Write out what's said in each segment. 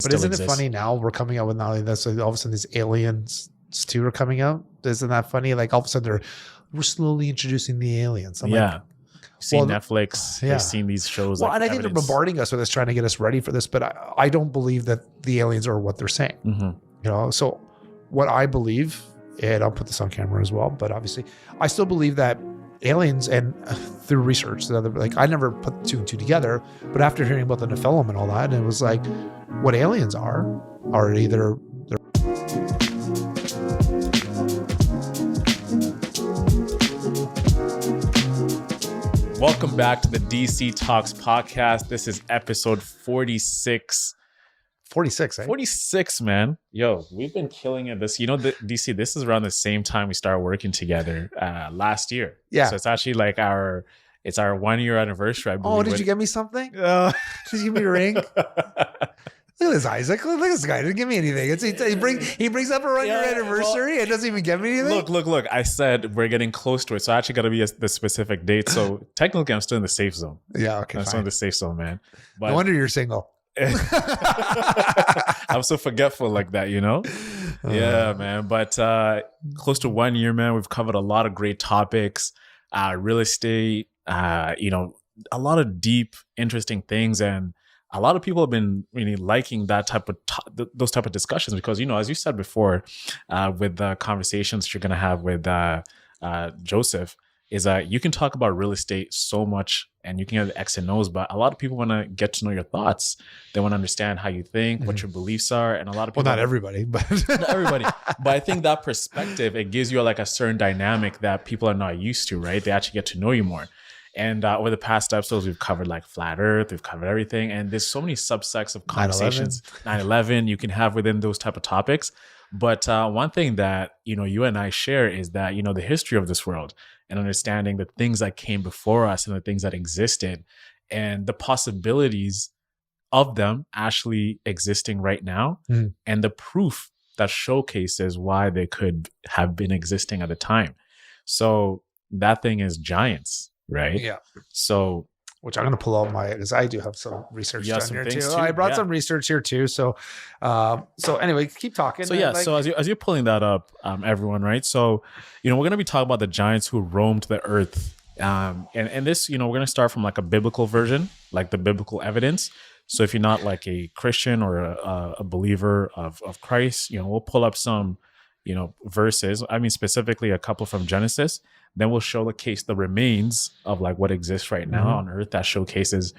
But isn't it funny now we're coming out with not only this, so all of a sudden these aliens too are coming out? Isn't that funny? Like all of a sudden we're slowly introducing the aliens. I'm like, seen Netflix, they've seen these shows. Well, and I think they're bombarding us with this, trying to get us ready for this. But I don't believe that the aliens are what they're saying. You know, so what I believe, and I'll put this on camera as well, but obviously I still believe that aliens, and through research, like I never put two and two together, but after hearing about the Nephilim and all that, and it was like, what aliens are either Welcome back to the DC Talks podcast. This is episode 46. 46, eh? 46, man. Yo, we've been killing it. DC, this is around the same time we started working together last year. Yeah. So it's actually like our 1 year anniversary, I believe. Oh, did you get me something? Did you give me a ring? Look at this, Isaac. Look at this guy. Didn't give me anything. He brings up a 1 year anniversary and doesn't even give me anything. Look. I said we're getting close to it. So I actually got to be the specific date. So technically I'm still in the safe zone. Yeah, okay, I'm still in the safe zone, man. But no wonder you're single. I'm so forgetful like that, you know? Yeah, man. But close to 1 year, man. We've covered a lot of great topics, real estate, a lot of deep, interesting things. And a lot of people have been really liking that type of those type of discussions because, as you said before, with the conversations you're going to have with Joseph, is that you can talk about real estate so much and you can have the X and O's, but a lot of people want to get to know your thoughts. They want to understand how you think, what your beliefs are. And a lot of people, well, not everybody, but not everybody, but I think that perspective, it gives you like a certain dynamic that people are not used to, right? They actually get to know you more. And over the past episodes, we've covered like flat earth, we've covered everything. And there's so many subsects of conversations, 9/11 you can have within those type of topics. But one thing that, you and I share is that, the history of this world and understanding the things that came before us and the things that existed and the possibilities of them actually existing right now and the proof that showcases why they could have been existing at the time. So that thing is giants, right? Yeah. So, which I'm going to pull out because I do have some research done here too. I brought some research here too. So anyway, keep talking. So so as you're pulling that up, everyone, right? So, we're going to be talking about the giants who roamed the earth. And this, we're going to start from like a biblical version, like the biblical evidence. So if you're not like a Christian or a believer of Christ, we'll pull up some, verses. I mean, specifically a couple from Genesis. Then we'll showcase the remains of like what exists right now on earth that showcases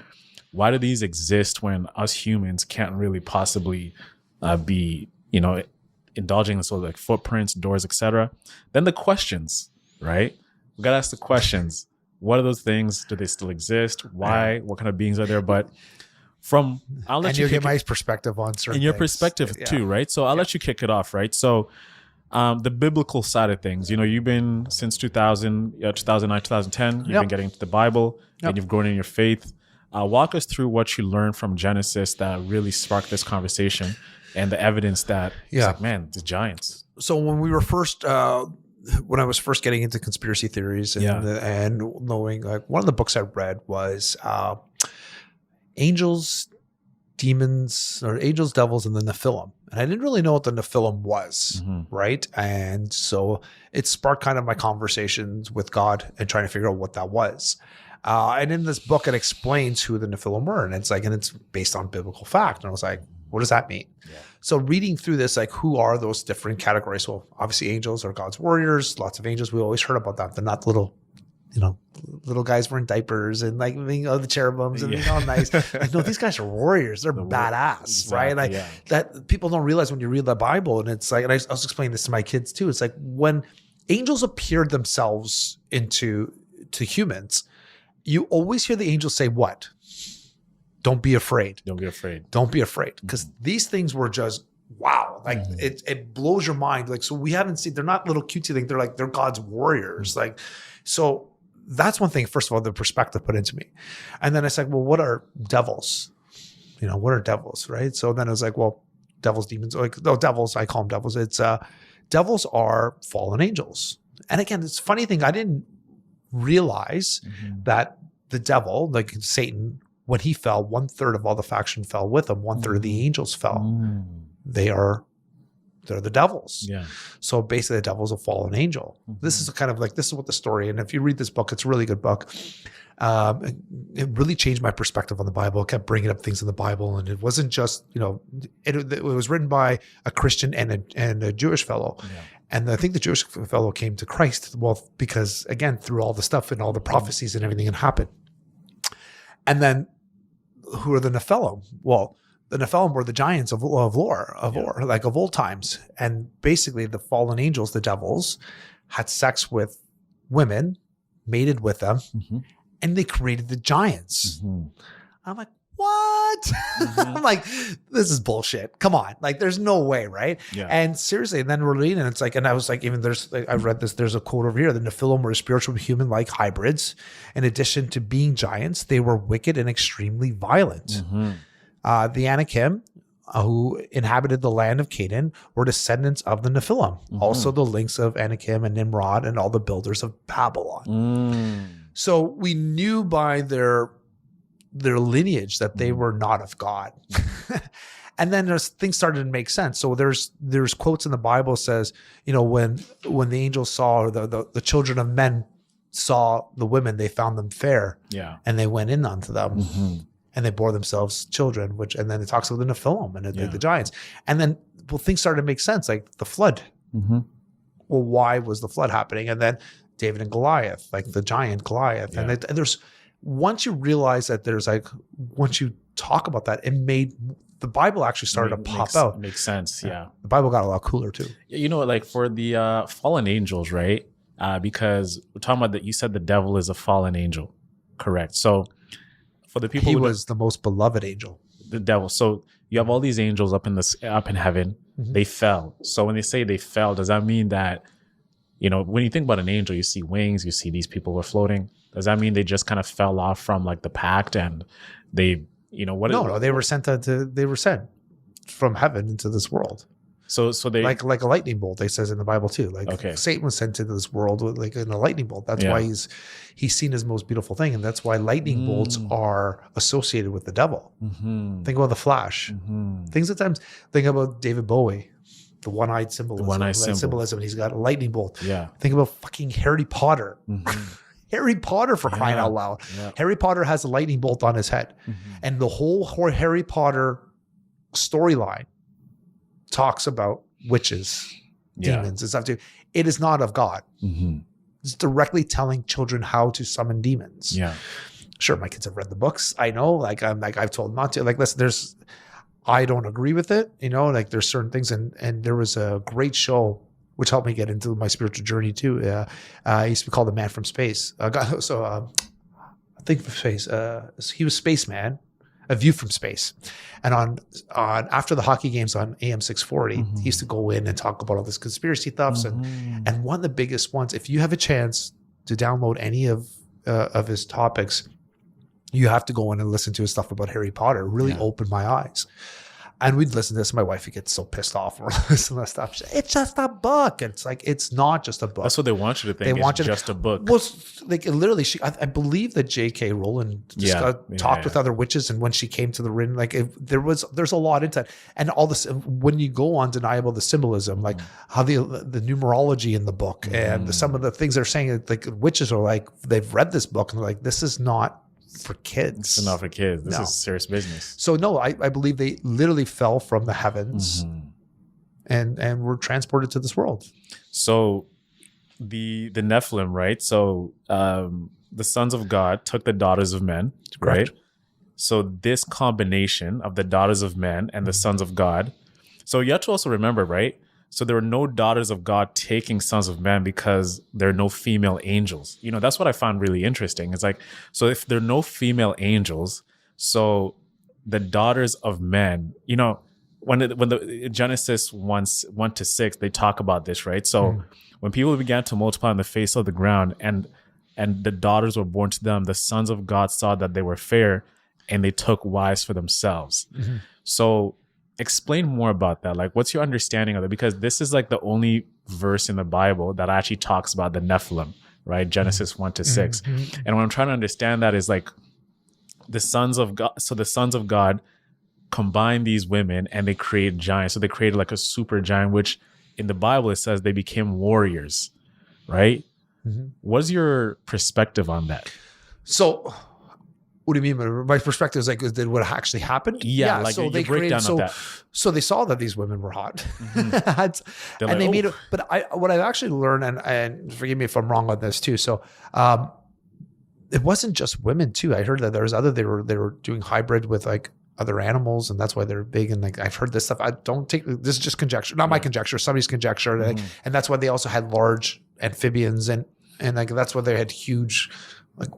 why do these exist when us humans can't really possibly be, indulging in sort of like footprints, doors, etc. Then the questions, right? We got to ask the questions. What are those things? Do they still exist? Why? What kind of beings are there? But I'll let you get my perspective on certain and your perspective too, right? So I'll let you kick it off, right? So the biblical side of things, you've been since 2009, 2010, you've been getting into the Bible and you've grown in your faith. Walk us through what you learned from Genesis that really sparked this conversation and the evidence that it's like, man, the giants. So when we were when I was first getting into conspiracy theories and knowing, like, one of the books I read was Angels, Demons, or Angels, Devils, and the Nephilim. And I didn't really know what the Nephilim was, right? And so it sparked kind of my conversations with God and trying to figure out what that was. And in this book, it explains who the Nephilim were. And it's based on biblical fact. And I was like, what does that mean? Yeah. So reading through this, like, who are those different categories? Well, obviously angels are God's warriors. Lots of angels. We always heard about that. They're not little guys wearing diapers and like being the cherubims and being all nice. Like, no, these guys are warriors. They're badass, exactly, right? That people don't realize when you read the Bible. And it's like, and I was explaining this to my kids too. It's like when angels appeared themselves to humans, you always hear the angels say what? Don't be afraid. Don't be afraid. Don't be afraid. Because these things were just, wow. Like it blows your mind. Like, so we haven't seen, they're not little cutesy things. They're God's warriors. Like, so that's one thing, first of all, the perspective put into me. And then I said, well, what are devils? What are devils, right? So then I was like, well, devils, demons, devils, I call them devils. It's devils are fallen angels. And again, it's a funny thing. I didn't realize that the devil, like Satan, when he fell, 1/3 of all the faction fell with him. 1/3 of the angels fell. They're the devils. Yeah. So basically the devil's a fallen angel. This is kind of like, this is what the story, and if you read this book, it's a really good book. It really changed my perspective on the Bible. It kept bringing up things in the Bible, and it wasn't just, it was written by a Christian and a Jewish fellow. Yeah. And I think the Jewish fellow came to Christ, because again, through all the stuff and all the prophecies and everything that happened. And then who are the Nephilim? Well, the Nephilim were the giants of lore, like of old times. And basically the fallen angels, the devils, had sex with women, mated with them, and they created the giants. I'm like, what? I'm like, this is bullshit. Come on. Like, there's no way, right? Yeah. And seriously, and then we're reading, and it's like, and I was like, I read this, there's a quote over here. The Nephilim were spiritual human-like hybrids. In addition to being giants, they were wicked and extremely violent. The Anakim, who inhabited the land of Canaan, were descendants of the Nephilim. Also the links of Anakim and Nimrod and all the builders of Babylon. So we knew by their lineage that they were not of God. And then things started to make sense. So there's quotes in the Bible says, when the angels saw, or the children of men saw the women, they found them fair. Yeah. And they went in unto them. And they bore themselves children, and then it talks about the Nephilim and the giants. And then, things started to make sense, like the flood. Well, why was the flood happening? And then David and Goliath, like the giant Goliath. Yeah. And there's, once you realize that once you talk about that, it made the Bible actually started to pop out. Makes sense, yeah. The Bible got a lot cooler too. Like for the fallen angels, right? Because we're talking about that, you said the devil is a fallen angel, correct? So for the people, he was the most beloved angel, the devil. So you have all these angels up in heaven. They fell. So when they say they fell, does that mean that, when you think about an angel, you see wings, you see these people were floating. Does that mean they just kind of fell off from like the pact and they, what? No, they were sent from heaven into this world. So they like a lightning bolt. It says in the Bible too. Like Satan was sent into this world like in a lightning bolt. That's why he's seen as most beautiful thing, and that's why lightning bolts are associated with the devil. Think about the Flash. Think about David Bowie, the one-eyed symbolism. Symbolism. He's got a lightning bolt. Yeah. Think about fucking Harry Potter. Harry Potter, for crying out loud. Yeah. Harry Potter has a lightning bolt on his head, and the whole Harry Potter storyline talks about witches, demons, and stuff too. It is not of God. It's directly telling children how to summon demons. Yeah, sure. My kids have read the books. I know. I've told them not to. Listen. I don't agree with it. There's certain things, and there was a great show which helped me get into my spiritual journey too. I used to be called The Man from Space. I think from space. He was Spaceman. A View from Space. And on after the hockey games on AM 640, he used to go in and talk about all this conspiracy stuffs. And one of the biggest ones, if you have a chance to download any of his topics, you have to go in and listen to his stuff about Harry Potter. It really opened my eyes. And we'd listen to this. My wife would get so pissed off. Or listen to that stuff. She's like, it's just a book. And it's like, it's not just a book. That's what they want you to think. It's just a book. Well, literally, I believe that J.K. Rowling talked with other witches, and when she came to the ring, there's a lot into it. And all this, when you go on Deniable, the symbolism, like how the numerology in the book, and some of the things they're saying, like witches are like, they've read this book and they're like, this is not for kids. It's not for kids. This is serious business. So no, I believe they literally fell from the heavens and were transported to this world. So the Nephilim, right? So the sons of God took the daughters of men, right? So this combination of the daughters of men and the sons of God. So you have to also remember, right? So there were no daughters of God taking sons of men because there are no female angels. That's what I found really interesting. It's like, so if there are no female angels, so the daughters of men, when the Genesis 1-6, they talk about this, right? So when people began to multiply on the face of the ground and the daughters were born to them, the sons of God saw that they were fair and they took wives for themselves. So explain more about that. Like, what's your understanding of it? Because this is like the only verse in the Bible that actually talks about the Nephilim, right? Genesis 1-6. And what I'm trying to understand that is like, the sons of God. So the sons of God combine these women and they create giants. So they created like a super giant, which in the Bible it says they became warriors, right? Mm-hmm. What's your perspective on that? So, what do you mean? My perspective is like, did what actually happened? Yeah, like so your they breakdown created, of that. So they saw that these women were hot, They're and they like, made "Oh." it. But what I've actually learned, and forgive me if I'm wrong on this too. So, it wasn't just women too. I heard that there was they were doing hybrid with like other animals, and that's why they're big. And like I've heard this stuff. I don't take this is just conjecture, not my conjecture, somebody's conjecture, and that's why they also had large amphibians and like that's why they had huge like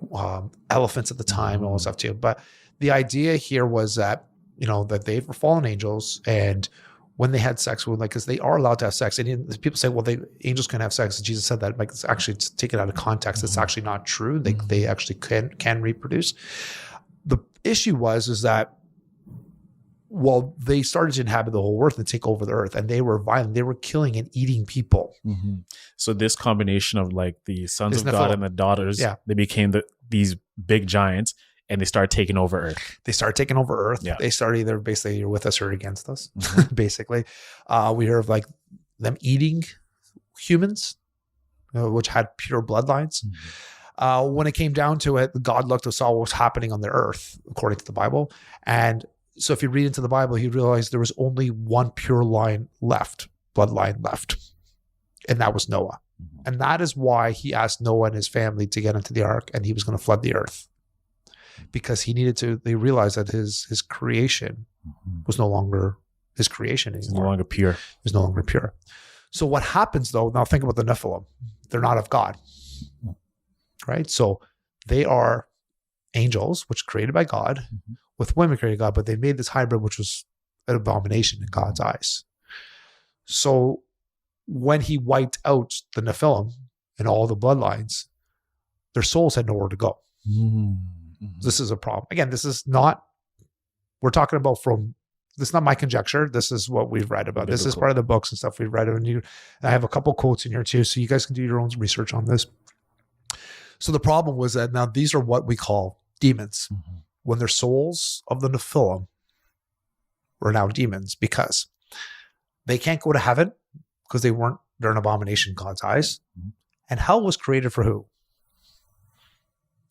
elephants at the time and all this stuff too. But the idea here was that that they were fallen angels, and when they had sex with, like, because they are allowed to have sex, and people say, well, angels can have sex. Jesus said that, like, it's taken out of context. It's actually not true. They actually can reproduce. The issue is that, well, they started to inhabit the whole earth and take over the earth, and they were violent. They were killing and eating people. Mm-hmm. So this combination of like the sons of Nephilim. God and the daughters, they became these big giants, and they started taking over Earth. They started taking over Earth. Yeah. They started either basically you're with us or against us. Basically, we hear of like them eating humans, which had pure bloodlines. When it came down to it, God looked and saw what was happening on the earth, according to the Bible. And so if you read into the Bible, he realized there was only one pure line left, bloodline left. And that was Noah. And that is why he asked Noah and his family to get into the ark, and he was going to flood the earth. Because they realized that his creation was no longer his creation anymore. It's no longer pure. It was no longer pure. So what happens though, now think about the Nephilim. They're not of God. Right? So they are angels, which created by God, with women created by God, but they made this hybrid, which was an abomination in God's eyes. So when he wiped out the Nephilim and all the bloodlines, their souls had nowhere to go. This is a problem. Again, this is not, we're talking about this is not my conjecture. This is what we've read about. Biblical. This is part of the books and stuff we've read. And I have a couple quotes in here too, so you guys can do your own research on this. So the problem was that now these are what we call demons. When their souls of the Nephilim were now demons, because they can't go to heaven because they're an abomination in God's eyes. And hell was created for who?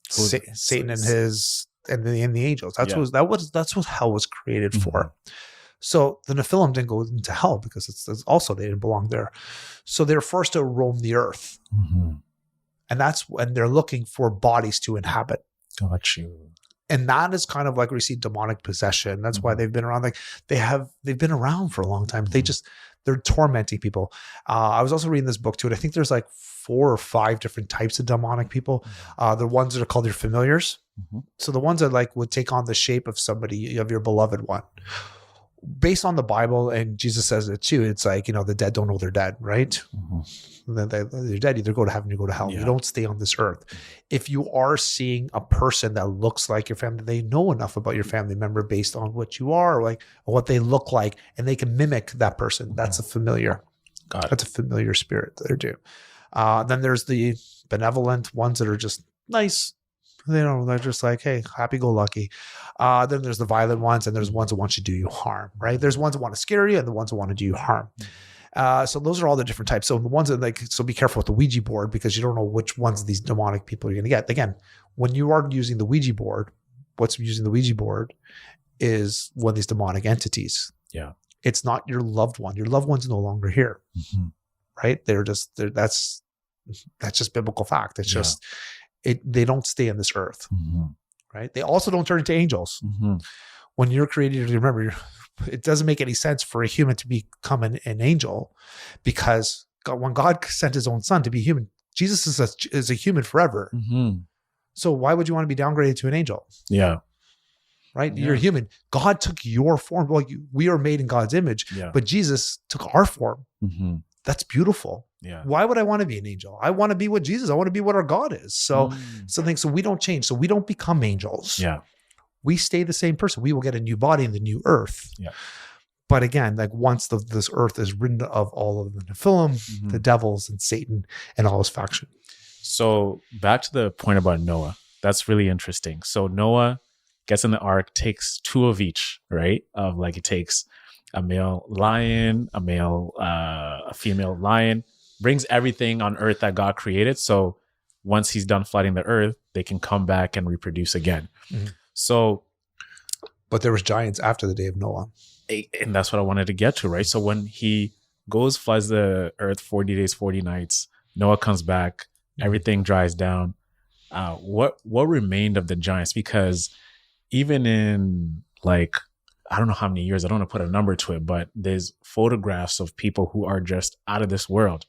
Satan and the angels. That's what hell was created for. So the Nephilim didn't go into hell because it's also they didn't belong there. So they're forced to roam the earth, and that's when they're looking for bodies to inhabit. Got you. And that is kind of like we see demonic possession. That's why they've been around. Like they've been around for a long time. They're tormenting people. I was also reading this book too, and I think there's like 4 or 5 different types of demonic people. The ones that are called your familiars. So the ones that like would take on the shape of somebody, of your beloved one. Based on the Bible, and Jesus says it too, it's like, the dead don't know they're dead, right? They're dead. Either go to heaven or go to hell. You don't stay on this earth. If you are seeing a person that looks like your family, they know enough about your family member based on what you are, or what they look like, and they can mimic that person. That's a familiar. That's a familiar spirit that they're doing. Then there's the benevolent ones that are just nice. They're just like, hey, happy-go-lucky. Then there's the violent ones, and there's ones that want to do you harm, right? There's ones that want to scare you, and the ones that want to do you harm. So those are all the different types. So the ones that so be careful with the Ouija board, because you don't know which ones of these demonic people you're going to get. Again, when you are using the Ouija board, what's using the Ouija board is one of these demonic entities. Yeah. It's not your loved one. Your loved one's no longer here, right? That's just biblical fact. It's just, they don't stay on this earth, right? They also don't turn into angels. When you're created, remember, it doesn't make any sense for a human to become an angel, because when God sent his own son to be human, Jesus is a human forever. So why would you want to be downgraded to an angel? Yeah. Right? Yeah. You're human. God took your form. Well, we are made in God's image, but Jesus took our form. That's beautiful. Yeah. Why would I want to be an angel? I want to be what Jesus. I want to be what our God is. So we don't change. So we don't become angels. Yeah. We stay the same person. We will get a new body in the new earth. Yeah. But again, like once this earth is ridden of all of the Nephilim, the devils, and Satan, and all his faction. So back to the point about Noah. That's really interesting. So Noah gets in the ark, takes 2 of each, right? Of like, it takes a male lion, a female lion, brings everything on earth that God created. So once he's done flooding the earth, they can come back and reproduce again. So, but there was giants after the day of Noah. And that's what I wanted to get to, right? So when he goes, floods the earth 40 days, 40 nights, Noah comes back, everything dries down. What remained of the giants? Because even in like, I don't know how many years, I don't want to put a number to it, but there's photographs of people who are just out of this world.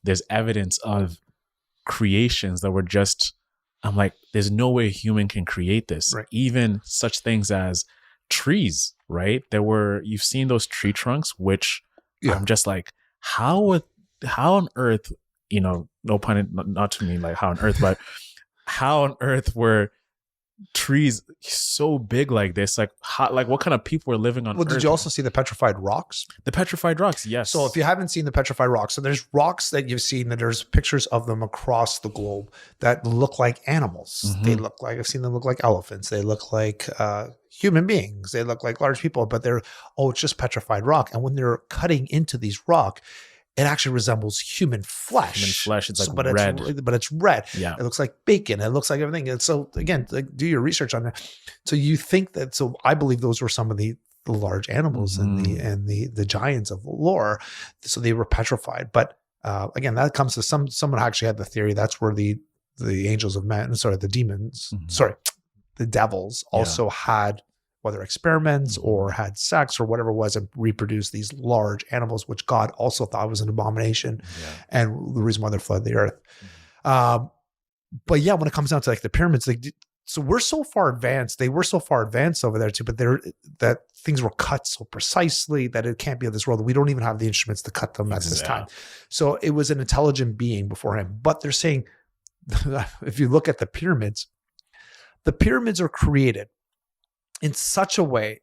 There's evidence of creations that were just, I'm like, there's no way a human can create this. Right. Even such things as trees, right? You've seen those tree trunks, which I'm just like, how on earth, no pun, not to mean like how on earth, but how on earth were trees so big like this? Like, what kind of people were living on Earth? Did you also see the petrified rocks? The petrified rocks, yes. So if you haven't seen the petrified rocks, so there's rocks that you've seen that there's pictures of them across the globe that look like animals. They look like, I've seen them look like elephants. They look like human beings. They look like large people, but it's just petrified rock. And when they're cutting into these rock, it actually resembles human flesh. Human flesh. It's like red. But it's red. Yeah. It looks like bacon. It looks like everything. And so again, do your research on that. So you think that, so I believe those were some of the large animals and the giants of lore. So they were petrified. But again, that comes to someone actually had the theory that's where the angels of men, the devils also had, whether experiments or had sex or whatever it was, and reproduced these large animals, which God also thought was an abomination and the reason why they flooded the earth. But yeah, when it comes down to like the pyramids, so we're so far advanced, they were so far advanced over there too, but that things were cut so precisely that it can't be of this world. We don't even have the instruments to cut them at this time. So it was an intelligent being before him. But they're saying, if you look at the pyramids are created in such a way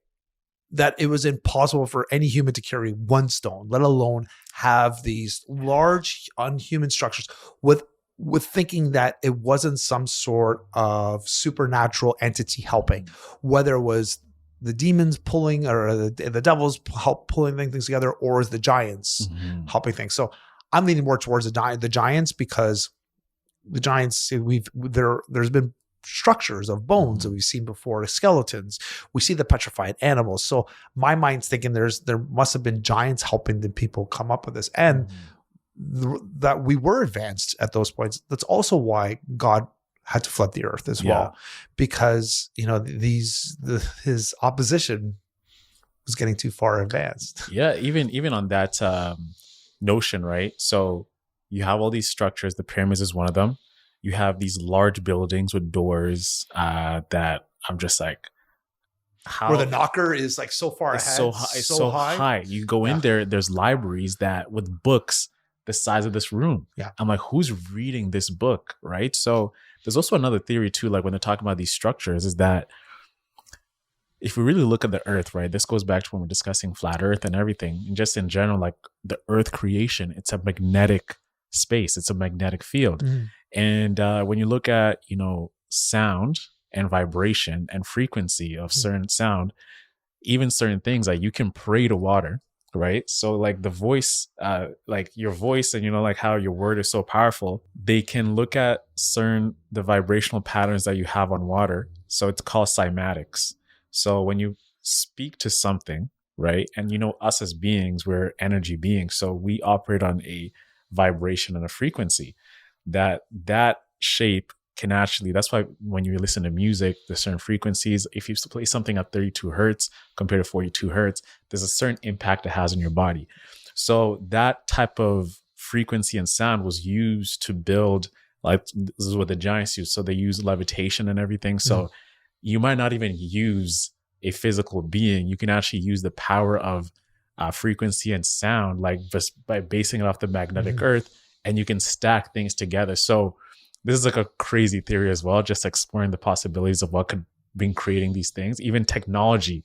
that it was impossible for any human to carry one stone, let alone have these large unhuman structures with thinking that it wasn't some sort of supernatural entity helping, whether it was the demons pulling or the devils help pulling things together, or is the giants helping things. So I'm leaning more towards the giants, because the giants, there's been structures of bones that we've seen before, skeletons. We see the petrified animals. So my mind's thinking there must have been giants helping the people come up with this, and that we were advanced at those points. That's also why God had to flood the earth as well, because his opposition was getting too far advanced. Yeah, even on that notion, right? So you have all these structures. The pyramids is one of them. You have these large buildings with doors that I'm just like, how? Where the knocker is like so far ahead. It's so high. You go in there, there's libraries that with books the size of this room. Yeah. I'm like, who's reading this book, right? So there's also another theory too, like when they're talking about these structures, is that if we really look at the earth, right, this goes back to when we're discussing flat earth and everything, and just in general, like the earth creation, it's a magnetic space. It's a magnetic field. And when you look at, sound and vibration and frequency of certain sound, even certain things, like you can pray to water, right? So like the voice, like your voice and, like how your word is so powerful, they can look at the vibrational patterns that you have on water. So it's called cymatics. So when you speak to something, right? And us as beings, we're energy beings. So we operate on a vibration and a frequency that shape can actually, that's why when you listen to music, there's certain frequencies. If you play something at 32 hertz compared to 42 hertz, there's a certain impact it has on your body. So that type of frequency and sound was used to build, like this is what the giants use. So they use levitation and everything. So you might not even use a physical being. You can actually use the power of frequency and sound, like just by basing it off the magnetic earth, and you can stack things together. So this is like a crazy theory as well, just exploring the possibilities of what could be creating these things. Even technology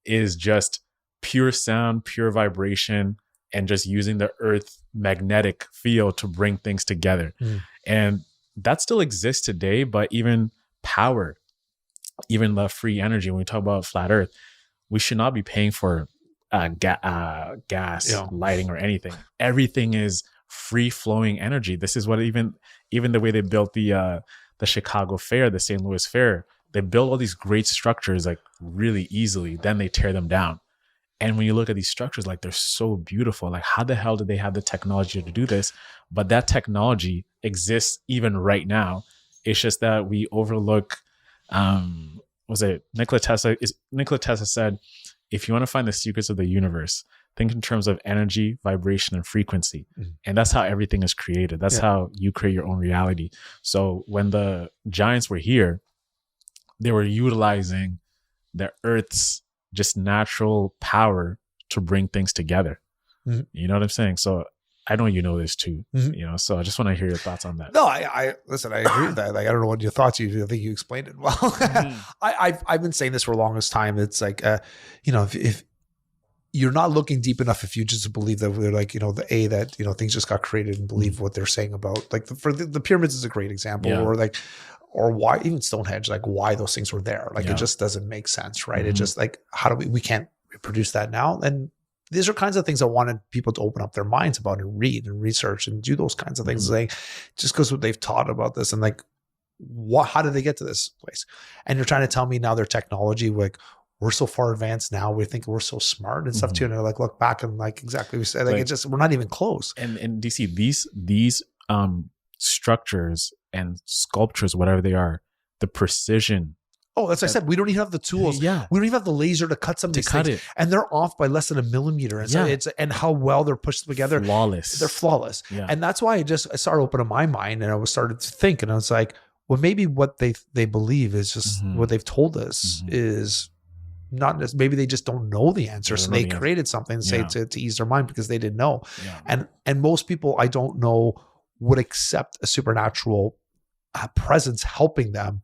is just pure sound, pure vibration, and just using the earth magnetic field to bring things together. And that still exists today, but even power. even the free energy, when we talk about flat Earth, we should not be paying for gas, lighting, or anything. Everything is free flowing energy. This is what even the way they built the Chicago Fair, the St. Louis Fair, they build all these great structures like really easily. Then they tear them down. And when you look at these structures, like they're so beautiful. Like how the hell did they have the technology to do this? But that technology exists even right now. It's just that we overlook. Was it Nikola Tesla? Nikola Tesla said, if you want to find the secrets of the universe, think in terms of energy, vibration, and frequency. And that's how everything is created. That's how you create your own reality. So when the giants were here, they were utilizing the Earth's just natural power to bring things together. You know what I'm saying? So I know you know this too, so I just want to hear your thoughts on that. No, I listen, I agree with that. Like, I don't know what your thoughts, I think you explained it well. I've been saying this for the longest time. It's like, if you're not looking deep enough, if you just believe that we're like, that, things just got created and believe what they're saying about, like for the pyramids is a great example, or why even Stonehenge, like why those things were there. Like, it just doesn't make sense, right? It just like, how do we can't reproduce that now. And these are kinds of things I wanted people to open up their minds about and read and research and do those kinds of things. Like, just because what they've taught about this and like, how did they get to this place? And you're trying to tell me now their technology, like we're so far advanced now, we think we're so smart and stuff too. And they're like, look back and like, exactly, we said, like, we're not even close. And DC, these structures and sculptures, whatever they are, the precision. Oh, as I said, we don't even have the tools. Yeah. We don't even have the laser to cut some of these things. And they're off by less than a millimeter. And so and how well they're pushed together. Flawless. They're flawless. Yeah. And that's why I started opening my mind and I started to think, and I was like, well, maybe what they believe is just what they've told us is not just, maybe they just don't know the answer. So they created something to say to ease their mind because they didn't know. Yeah. And most people I don't know would accept a supernatural presence helping them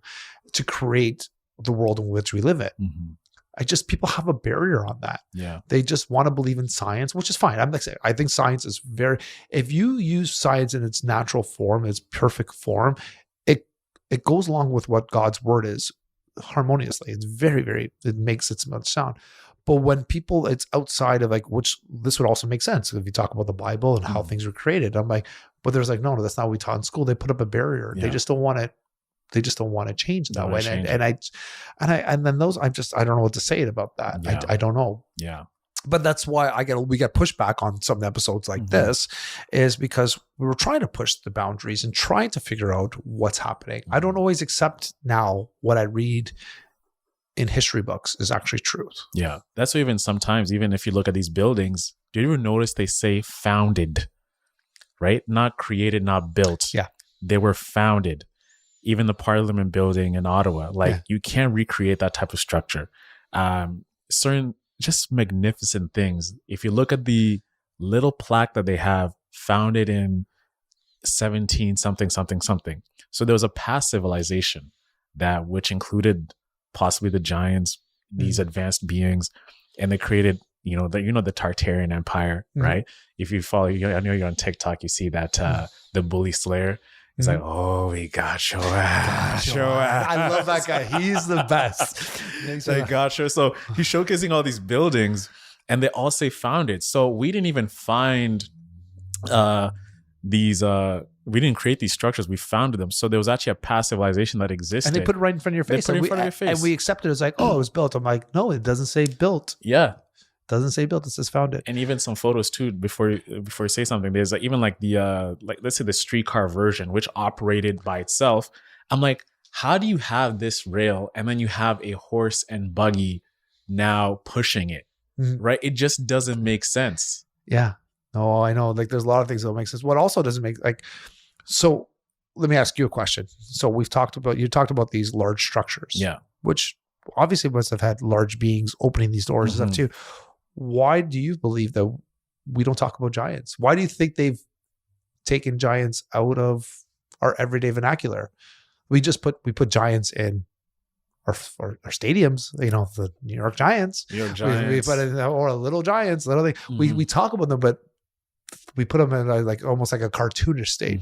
to create the world in which we live in. People have a barrier on that. Yeah. They just want to believe in science, which is fine. I'm like saying, I think science is if you use science in its natural form, its perfect form, it goes along with what God's word is harmoniously. It's very, very, it makes its much sound. But when it's outside of like, which this would also make sense if you talk about the Bible and how things were created. I'm like, but there's like, no, that's not what we taught in school. They put up a barrier. Yeah. They just don't want to change it that way. And then those, I don't know what to say about that. Yeah. I don't know. Yeah. But that's why we get pushback on some episodes like this, is because we were trying to push the boundaries and trying to figure out what's happening. I don't always accept now what I read in history books is actually truth. Yeah. That's why even sometimes, even if you look at these buildings, do you ever notice they say founded, right? Not created, not built. Yeah. They were founded. Even the Parliament building in Ottawa, you can't recreate that type of structure. Certain just magnificent things. If you look at the little plaque that they have, founded in 17 something. So there was a past civilization which included possibly the giants, these advanced beings, and they created, the Tartarian Empire, right? If you follow, I know you're on TikTok, you see that the bully slayer. He's like, oh, we got your ass. I love that guy. He's the best. Like, gotcha. So he's showcasing all these buildings and they all say founded. So we didn't even find these, we didn't create these structures. We founded them. So there was actually a past civilization that existed. And they put it right in front of your face. And we accepted it as like, oh, it was built. I'm like, no, it doesn't say built. Yeah. Doesn't say built, it says founded. And even some photos too, before you say something, there's even like the let's say the streetcar version, which operated by itself. I'm like, how do you have this rail and then you have a horse and buggy now pushing it? Right? It just doesn't make sense. Yeah. No, I know. Like there's a lot of things that don't make sense. What also doesn't make so let me ask you a question. So you talked about these large structures. Yeah. Which obviously must have had large beings opening these doors and stuff too. Why do you believe that we don't talk about giants? Why do you think they've taken giants out of our everyday vernacular? We put giants in our stadiums, the New York Giants. We put in, or little giants, little thing. We talk about them, but we put them in like almost like a cartoonish state.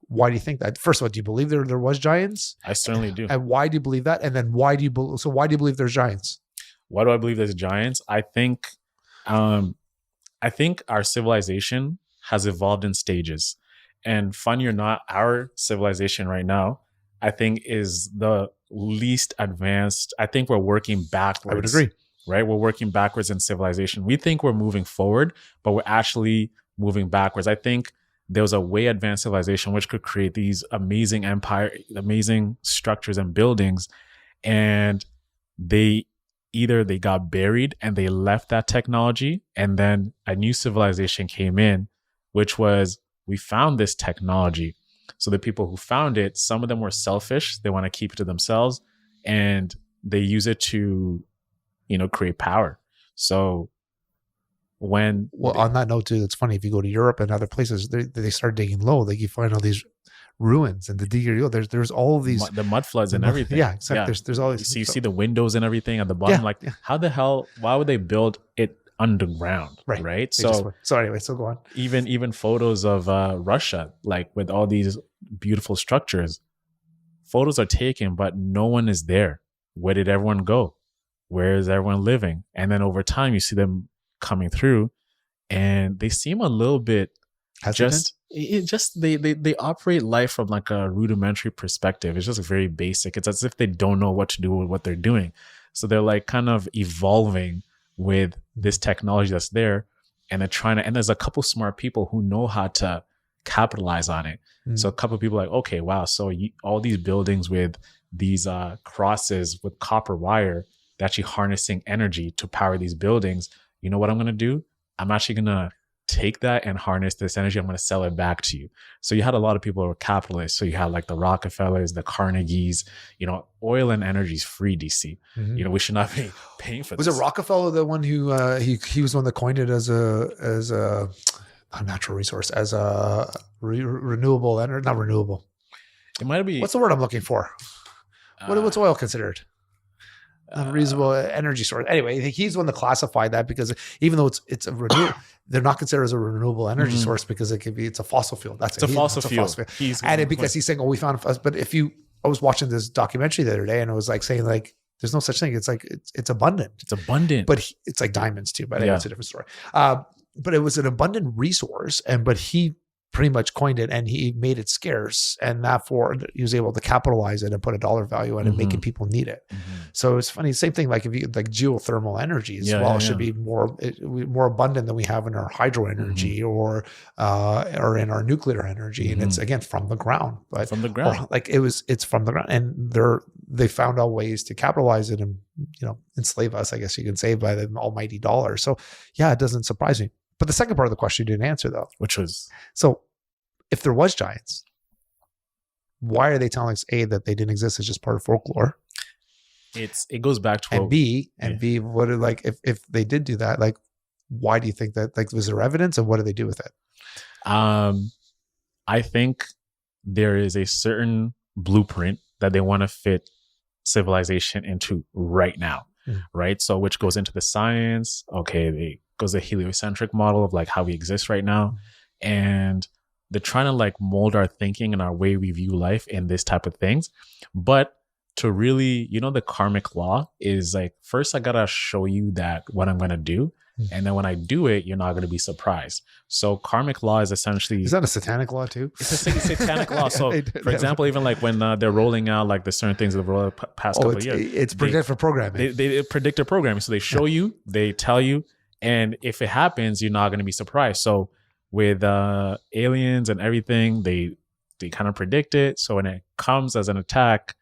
Why do you think that? First of all, do you believe there was giants? I certainly do. And why do you believe that? And then why do you believe there's giants? Why do I believe there's giants? I think our civilization has evolved in stages. And funny or not, our civilization right now, I think, is the least advanced. I think we're working backwards. I would agree. Right? We're working backwards in civilization. We think we're moving forward, but we're actually moving backwards. I think there was a way advanced civilization which could create these amazing amazing structures and buildings. And they got buried and they left that technology. And then a new civilization came in, which was, we found this technology. So the people who found it, some of them were selfish. They want to keep it to themselves and they use it to, create power. So on that note too, it's funny, if you go to Europe and other places, they start digging low, like you find all these ruins and there's all of these the mud floods and everything. Yeah, exactly. Yeah. There's all these. So you see the windows and everything at the bottom. How the hell? Why would they build it underground? Right. So anyway, so go on. Even photos of Russia, like with all these beautiful structures, photos are taken, but no one is there. Where did everyone go? Where is everyone living? And then over time, you see them coming through, and they seem a little bit hesitant. They operate life from like a rudimentary perspective. It's just very basic. It's as if they don't know what to do with what they're doing. So they're like kind of evolving with this technology that's there, and they're trying to. And there's a couple smart people who know how to capitalize on it. So a couple of people are like, okay, wow. So all these buildings with these crosses with copper wire, they're actually harnessing energy to power these buildings. You know what I'm going to do? I'm actually going to take that and harness this energy. I'm going to sell it back to you. So you had a lot of people who were capitalists. So you had like the Rockefellers, the Carnegies, oil and energy is free, DC. Mm-hmm. We should not be paying for this. Was it Rockefeller the one who, he was the one that coined it as a natural resource, as a renewable energy, not renewable. It might be. What's the word I'm looking for? What's oil considered? Unreasonable energy source. Anyway, he's the one that classified that, because even though it's a renewable, they're not considered as a renewable energy source, because it's a fossil fuel. It's a fossil fuel. Because he's saying, we found us. But I was watching this documentary the other day, and it was like saying like, there's no such thing. It's like, it's abundant. It's abundant. But it's like diamonds too, but it's a different story. But it was an abundant resource, but he pretty much coined it, and he made it scarce, and therefore he was able to capitalize it and put a dollar value on it, making people need it. So it's funny. Same thing, like if you like geothermal energy as well, should be more abundant than we have in our hydro energy or in our nuclear energy, and it's again from the ground. But from the ground, it's from the ground, and they found out ways to capitalize it and enslave us, I guess you can say, by the almighty dollar. So yeah, it doesn't surprise me. But the second part of the question you didn't answer, though, which was, so if there was giants, why are they telling us A, that they didn't exist as just part of folklore? It goes back to B, what are, like, if they did do that, like, why do you think that, like, was there evidence, and what do they do with it? I think there is a certain blueprint that they want to fit civilization into right now, right? So which goes into the science. Okay, goes a heliocentric model of like how we exist right now, and they're trying to like mold our thinking and our way we view life in this type of things. But to really, the karmic law is like, first I gotta show you that what I'm gonna do, and then when I do it, you're not gonna be surprised. So karmic law is essentially, is that a satanic law too? It's a satanic law. So for example, even like when they're rolling out like the certain things over the past couple of years, it's predictive programming. They predictive programming. So they show you, they tell you. And if it happens, you're not going to be surprised. So with aliens and everything, they kind of predict it. So when it comes as an attack,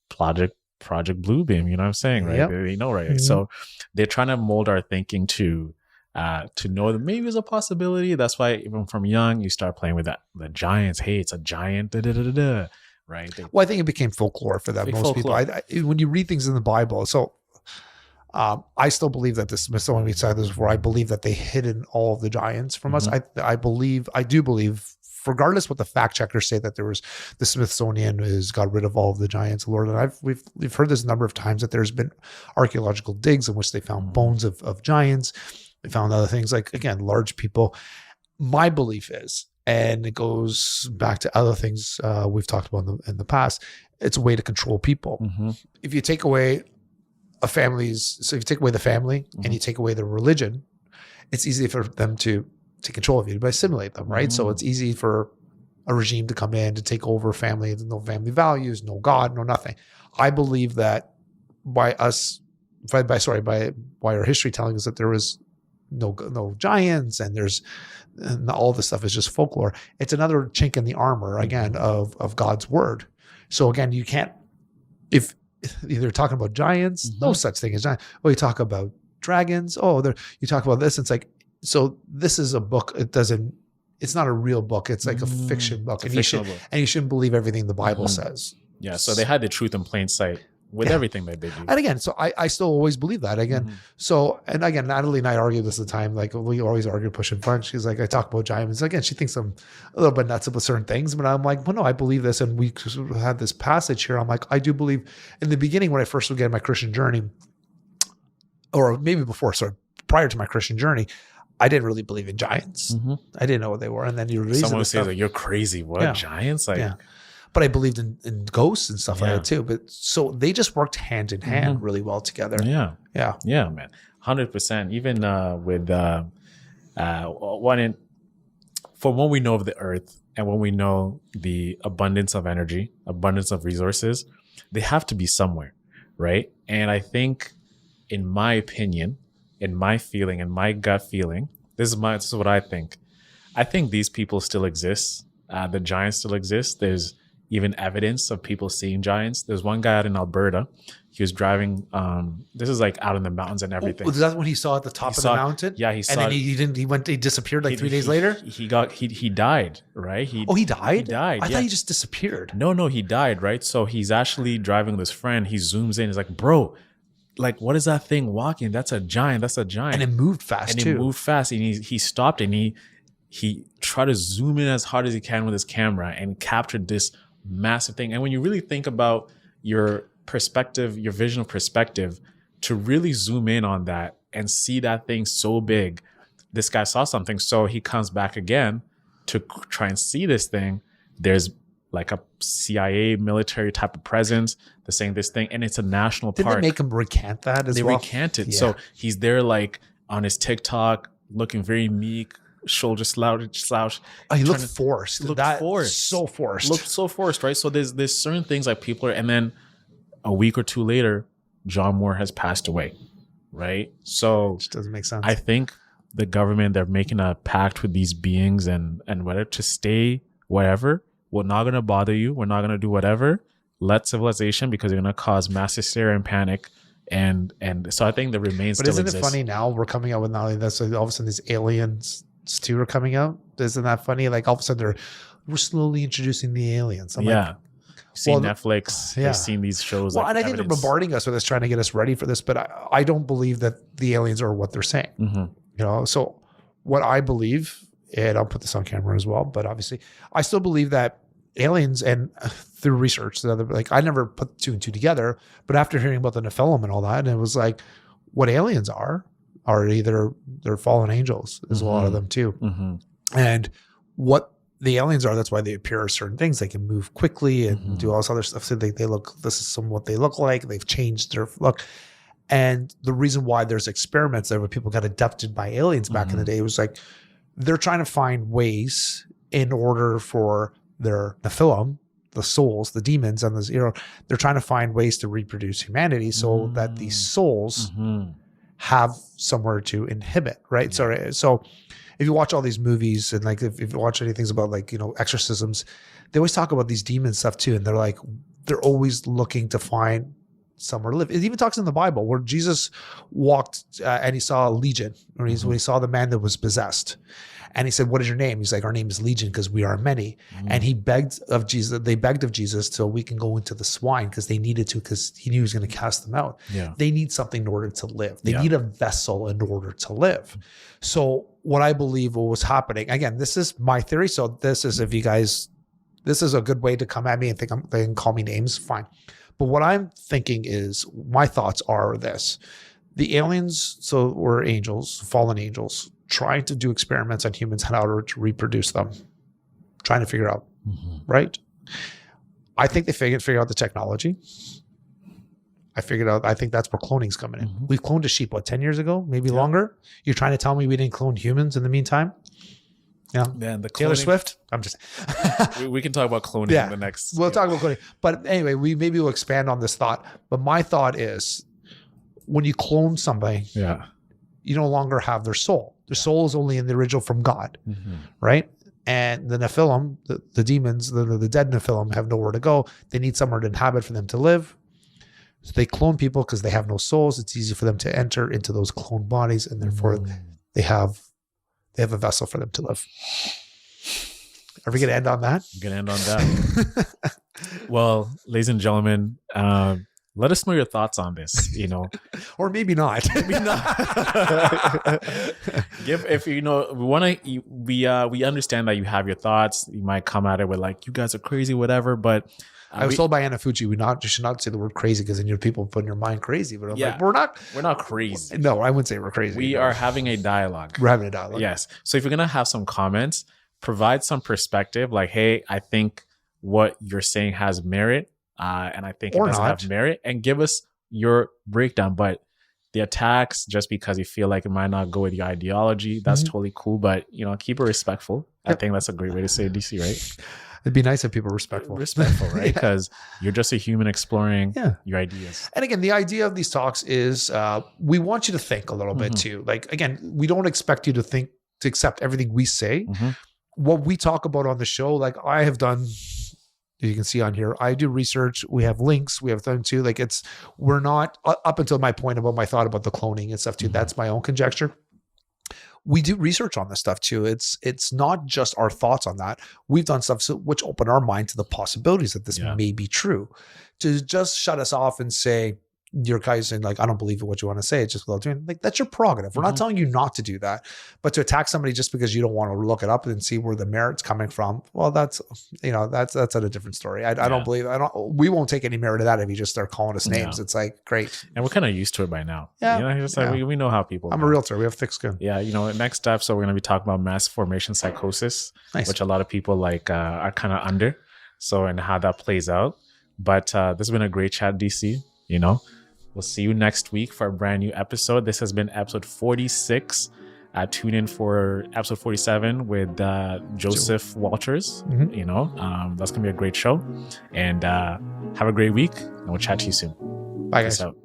Project Bluebeam, you know what I'm saying, right? Yep. They know, right? So they're trying to mold our thinking to know that maybe there's a possibility. That's why even from young, you start playing with the giants. Hey, it's a giant, right? Well, I think it became folklore for that. Most folklore. People, when you read things in the Bible, so I still believe that the Smithsonian side is where I believe that they hidden all of the giants from us. I do believe, regardless what the fact checkers say, that there was the Smithsonian got rid of all of the giants, Lord. And we've heard this a number of times, that there's been archaeological digs in which they found bones of giants. They found other things, like, again, large people. My belief is And it goes back to other things we've talked about in the past. It's a way to control people. If you take away if you take away the family and you take away the religion, it's easy for them to take control of you, to assimilate them, right? So it's easy for a regime to come in to take over family, no family values, no God, no nothing. I believe that by our history telling us that there was no giants and all this stuff is just folklore. It's another chink in the armor again of God's word. So again, you can't, if they're talking about giants, no such thing as giants. Oh, you talk about dragons. Oh, you talk about this. It's like, so this is a book. It's not a real book. It's like a fiction book. And you shouldn't believe everything the Bible says. Yeah. So they had the truth in plain sight with everything that they do. And again, so I still always believe that again. So, and again, Natalie and I argue this at the time, like we always argue push and punch. She's like, I talk about giants. Again, she thinks I'm a little bit nuts about certain things, but I'm like, well, no, I believe this. And we had this passage here. I'm like, I do believe in the beginning when I first began my Christian journey, or maybe before, prior to my Christian journey, I didn't really believe in giants. I didn't know what they were. And then someone would say like, you're crazy. What giants? Like, but I believed in ghosts and stuff like that too. But so they just worked hand in hand really well together. Yeah, man, 100%. Even with from what we know of the earth and when we know the abundance of energy, abundance of resources, they have to be somewhere, right? And I think, in my opinion, in my feeling, in my gut feeling, this is what I think. I think these people still exist. The giants still exist. There's even evidence of people seeing giants. There's one guy out in Alberta. He was driving. This is like out in the mountains and everything. Was that when he saw at the top of the mountain? Yeah, he saw. And then he disappeared like 3 days later. He died, right? He died. He died. I thought he just disappeared. No, he died, right? So he's actually driving with his friend. He zooms in. He's like, bro, like, what is that thing walking? That's a giant. And it moved fast too. And he stopped and he tried to zoom in as hard as he can with his camera and captured this massive thing. And when you really think about your perspective, your vision of perspective, to really zoom in on that and see that thing so big, this guy saw something. So he comes back again to try and see this thing. There's like a CIA military type of presence. They're saying this thing, and it's a national park. Didn't they make him recant that as well? They recanted. Yeah. So he's there like on his TikTok, looking very meek, shoulder slouch. Oh, he looked forced. So forced. Looked so forced, right? So there's certain things like people are, and then a week or two later, John Moore has passed away, right? So which doesn't make sense. I think the government, they're making a pact with these beings and whether to stay whatever. We're not going to bother you. We're not going to do whatever. Let civilization, because you're going to cause mass hysteria and panic. And so I think the remains still exist. But isn't it funny now we're coming out with not only that, so all of a sudden these aliens too are coming out? Isn't that funny? Like all of a sudden we're slowly introducing the aliens. I'm like, seen Netflix. They've seen these shows. Well, and I think they're bombarding us with this, trying to get us ready for this. But I don't believe that the aliens are what they're saying. You know, so what I believe, and I'll put this on camera as well, but obviously I still believe that aliens, and through research, like I never put two and two together, but after hearing about the Nephilim and all that, and it was like, what aliens are either they're fallen angels. There's a lot of them too. And what the aliens are, that's why they appear as certain things. They can move quickly and do all this other stuff. So they look, this is what they look like. They've changed their look. And the reason why there's experiments there where people got abducted by aliens back in the day was like, they're trying to find ways in order for their Nephilim, the souls, the demons, and they're trying to find ways to reproduce humanity so that these souls have somewhere to inhibit, right? So if you watch all these movies and like if you watch any things about like, exorcisms, they always talk about these demon stuff too. And they're always looking to find somewhere to live. It even talks in the Bible where Jesus walked and he saw a legion, or when he saw the man that was possessed. And he said, what is your name? He's like, our name is Legion because we are many. And he begged of Jesus. They begged of Jesus till we can go into the swine because they needed to, because he knew he was going to cast them out. They need something in order to live. They need a vessel in order to live. So what I believe was happening, again, this is my theory. So this is, if you guys, this is a good way to come at me and think they can call me names, fine. But what I'm thinking is, my thoughts are this. The aliens, were angels, fallen angels, trying to do experiments on humans in order to reproduce them. trying to figure out, right? I think they figure out the technology. I think that's where cloning's coming in. We've cloned a sheep, 10 years ago, maybe longer? You're trying to tell me we didn't clone humans in the meantime? Yeah. Man, Taylor Swift? I'm just... we can talk about cloning in the next... We'll talk about cloning. But anyway, maybe we'll expand on this thought. But my thought is, when you clone somebody, you no longer have their soul. Their soul is only in the original from God, right? And the Nephilim, the demons, the dead Nephilim have nowhere to go. They need somewhere to inhabit for them to live. So they clone people because they have no souls. It's easy for them to enter into those cloned bodies, and therefore they have a vessel for them to live. Are we going to end on that? I'm going to end on that. Well, ladies and gentlemen, let us know your thoughts on this, or maybe not. Maybe not. If we want to, we understand that you have your thoughts. You might come at it with like, you guys are crazy, whatever. But I was told by Anna Fucci, you should not say the word crazy because then people put in your mind crazy. But I'm like, we're not crazy. No, I wouldn't say we're crazy. We are having a dialogue. We're having a dialogue. Yes. So if you're gonna have some comments, provide some perspective. Like, hey, I think what you're saying has merit. And I think it doesn't have merit, and give us your breakdown. But the attacks, just because you feel like it might not go with your ideology, that's totally cool. But keep it respectful. Yep. I think that's a great way to say it, DC, right? It'd be nice if people were respectful. Respectful, right? Because you're just a human exploring your ideas. And again, the idea of these talks is we want you to think a little bit too. Like, again, we don't expect you to accept everything we say. What we talk about on the show, like I have done, you can see on here, I do research. We have links. We have done too. Like we're not up until my point about my thought about the cloning and stuff too. That's my own conjecture. We do research on this stuff too. It's not just our thoughts on that. We've done stuff which open our mind to the possibilities that this may be true. To just shut us off and say, your guys saying like, I don't believe in what you want to say. It's just without doing, like, that's your prerogative. We're not telling you not to do that, but to attack somebody just because you don't want to look it up and see where the merit's coming from. Well, that's a different story. I don't believe, we won't take any merit of that if you just start calling us names. It's like, great. And we're kind of used to it by now. Yeah. We know how people, I'm a realtor. We have thick skin. Yeah. Next episode, we're going to be talking about mass formation psychosis, which a lot of people are kind of under. So, and how that plays out. But this has been a great chat, DC, We'll see you next week for a brand new episode. This has been episode 46. Tune in for episode 47 with Joseph Walters. That's going to be a great show. And have a great week. And we'll chat to you soon. Bye, guys. Peace out.